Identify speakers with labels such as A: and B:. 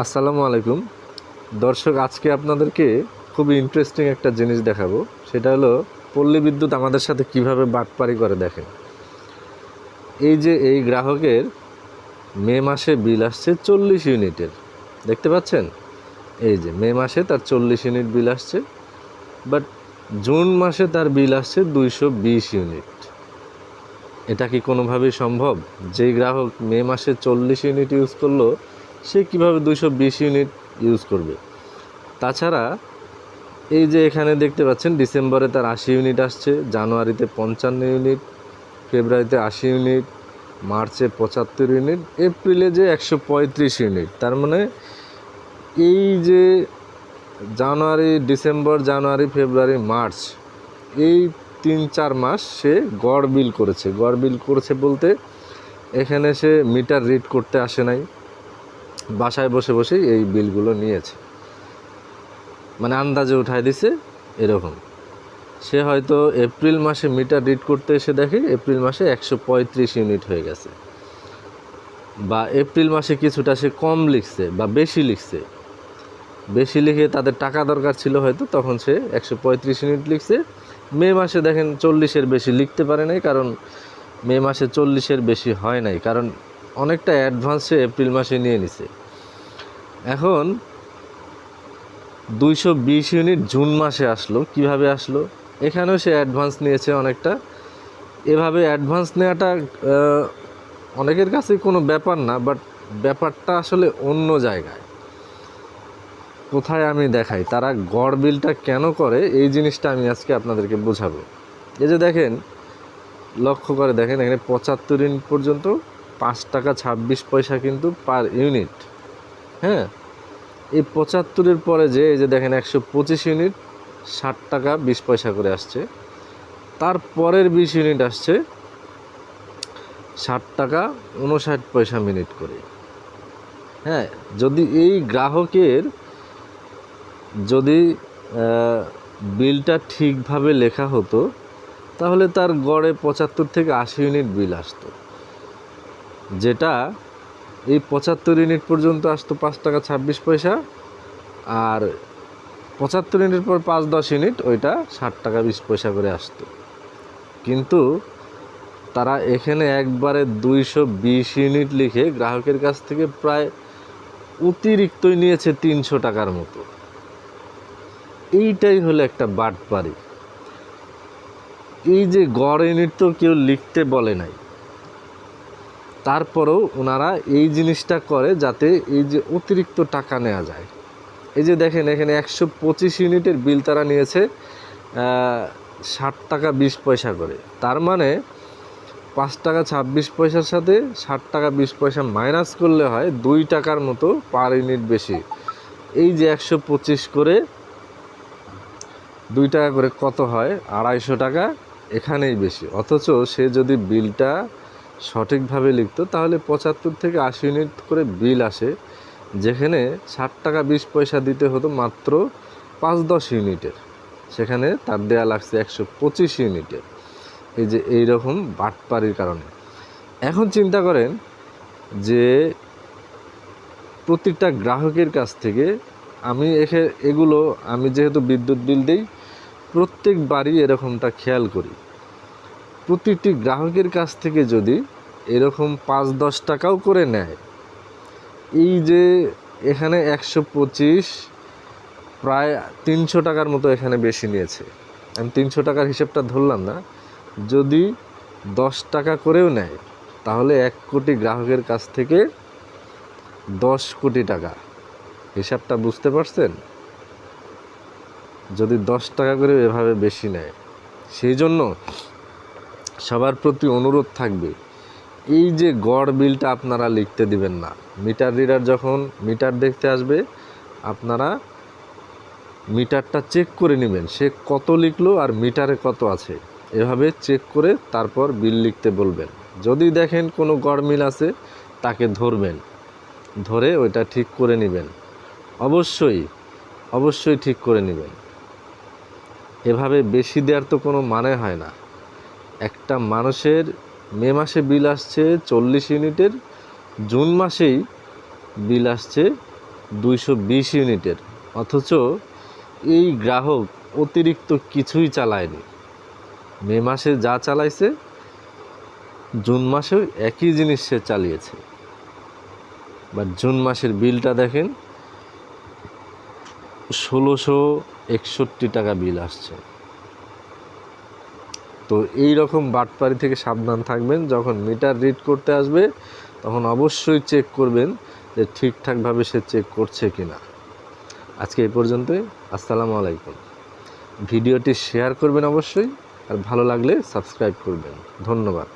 A: আসসালামু আলাইকুম দর্শক, আজকে আপনাদেরকে খুবই ইন্টারেস্টিং একটা জিনিস দেখাবো। সেটা হলো পল্লী বিদ্যুৎ আমাদের সাথে কিভাবে বাটপারি করে। দেখেন, এই যে এই গ্রাহকের মে মাসে বিল আসছে 40 ইউনিটের, দেখতে পাচ্ছেন? এই যে মে মাসে তার 40 ইউনিট বিল আসছে, বাট জুন মাসে তার বিল আসছে 220 ইউনিট। এটা কি কোনোভাবেই সম্ভব? যেই গ্রাহক মে মাসে 40 ইউনিট ইউজ করলো, সে কিভাবে 220 ইউনিট ইউজ করবে? তাছাড়া এই যে এখানে দেখতে পাচ্ছেন, ডিসেম্বরে তার 80 ইউনিট আসছে, জানুয়ারিতে 55 ইউনিট, ফেব্রুয়ারিতে 80 ইউনিট, মার্চে 75 ইউনিট, এপ্রিলে যে 135 ইউনিট। তার মানে এই যে জানুয়ারি, ডিসেম্বর, জানুয়ারি, ফেব্রুয়ারি, মার্চ, এই 3-4 মাস সে গড় বিল করেছে। গড় বিল করেছে বলতে এখানে সে মিটার রিড করতে আসে নাই, বাসায় বসে বসেই এই বিলগুলো নিয়েছে, মানে আন্দাজে উঠায় দিছে এরকম। সে হয়তো এপ্রিল মাসে মিটার রিড করতে এসে দেখে এপ্রিল মাসে 135 ইউনিট হয়ে গেছে, বা এপ্রিল মাসে কিছুটা সে কম লিখছে বা বেশি লিখছে। বেশি লিখে তাদের টাকা দরকার ছিল হয়তো, তখন সে 135 ইউনিট লিখছে। মে মাসে দেখেন 40-এর বেশি লিখতে পারে নাই, কারণ মে মাসে 40-এর বেশি হয় নাই, কারণ অনেকটা অ্যাডভান্স সে এপ্রিল মাসে নিয়ে নিছে। এখন 220 ইউনিট জুন মাসে আসলো। কিভাবে আসলো? এখানেও সে অ্যাডভান্স নিয়েছে অনেকটা। এভাবে অ্যাডভান্স নেওয়াটা অনেকের কাছে কোনো ব্যাপার না, বাট ব্যাপারটা আসলে অন্য জায়গায়। কোথায় আমি দেখাই তারা গড় বিলটা কেন করে, এই জিনিসটা আমি আজকে আপনাদেরকে বোঝাবো। এই যে দেখেন, লক্ষ্য করে দেখেন, এখানে 75 ইউনিট পর্যন্ত 5 টাকা 26 পয়সা কিন্তু পার ইউনিট। হ্যাঁ, এই 75-এর পরে যে এই যে দেখেন 125 ইউনিট 60 টাকা 20 পয়সা করে আসছে। তার পরের 20 ইউনিট আসছে 60 টাকা 59 পয়সা মিনিট করে। হ্যাঁ, যদি এই গ্রাহকের যদি বিলটা ঠিকভাবে লেখা হতো, তাহলে তার গড়ে 75 থেকে 80 ইউনিট বিল আসতো, যেটা এই 75 ইউনিট পর্যন্ত আসতো 5 টাকা 26 পয়সা, আর 75 ইউনিট পর 5-10 ইউনিট ওইটা 60 টাকা 20 পয়সা করে আসতো। কিন্তু তারা এখানে একবারে 220 ইউনিট লিখে গ্রাহকের কাছ থেকে প্রায় অতিরিক্তই নিয়েছে 300 টাকার মতো। এইটাই হলো একটা বাটপারি। এই যে গড় ইউনিট তো কেউ লিখতে বলে নাই, তারপরেও ওনারা এই জিনিসটা করে যাতে এই যে অতিরিক্ত টাকা নেওয়া যায়। এই যে দেখেন, এখানে 125 ইউনিটের বিল তারা নিয়েছে 60 টাকা 20 পয়সা করে। তার মানে 5 টাকা 26 পয়সার সাথে 60 টাকা 20 পয়সা মাইনাস করলে হয় 2 টাকার মতো পার ইউনিট বেশি। এই যে 125 করে 2 টাকা করে কত হয়? 250 টাকা এখানেই বেশি। অথচ সে যদি বিলটা সঠিকভাবে লিখতো, তাহলে 75 থেকে 80 ইউনিট করে বিল আসে, যেখানে 60 টাকা 20 পয়সা দিতে হতো মাত্র 5-10 ইউনিটের, সেখানে তার দেয়া লাগছে 125 ইউনিটের। এই যে এইরকম বাটপারির কারণে। এখন চিন্তা করেন যে প্রতিটা গ্রাহকের কাছ থেকে আমি যেহেতু বিদ্যুৎ বিল দিই, প্রত্যেকবারই এরকমটা খেয়াল করি। প্রতিটি গ্রাহকের কাছ থেকে যদি এরকম 5-10 টাকাও করে নেয়, এই যে এখানে 125, প্রায় 300 টাকার মতো এখানে বেশি নিয়েছে। আমি 300 টাকার হিসেবটা ধরলাম না, যদি 10 টাকা করেও নেয়, তাহলে 1 কোটি গ্রাহকের কাছ থেকে 10 কোটি টাকা। হিসাবটা বুঝতে পারছেন? যদি 10 টাকা করে এভাবে বেশি নেয়, সেই জন্য সবার প্রতি অনুরোধ থাকবে, এই যে গড় বিলটা আপনারা লিখতে দিবেন না। মিটার রিডার যখন মিটার দেখতে আসবে, আপনারা মিটারটা চেক করে নেবেন, সে কত লিখলো আর মিটারে কত আছে, এভাবে চেক করে তারপর বিল লিখতে বলবেন। যদি দেখেন কোনো গড় মিল আছে, তাকে ধরবেন, ধরে ওইটা ঠিক করে নেবেন। অবশ্যই ঠিক করে নেবেন। এভাবে বেশি দেওয়ার তো কোনো মানে হয় না। একটা মানুষের মে মাসে বিল আসছে 40 ইউনিটের, জুন মাসেই বিল আসছে 220 ইউনিটের, অথচ এই গ্রাহক অতিরিক্ত কিছুই চালায়নি। মে মাসে যা চালাইছে জুন মাসেও একই জিনিস সে চালিয়েছে। বাট জুন মাসের বিলটা দেখেন, 1661 টাকা বিল আসছে। তো এই রকম বাটপারি থেকে সাবধান থাকবেন। যখন মিটার রিড করতে আসবে তখন অবশ্যই চেক করবেন যে ঠিকঠাকভাবে সে চেক করছে কিনা। আজকে এই পর্যন্তই। আসসালামু আলাইকুম। ভিডিওটি শেয়ার করবেন অবশ্যই, আর ভালো লাগলে সাবস্ক্রাইব করবেন। ধন্যবাদ।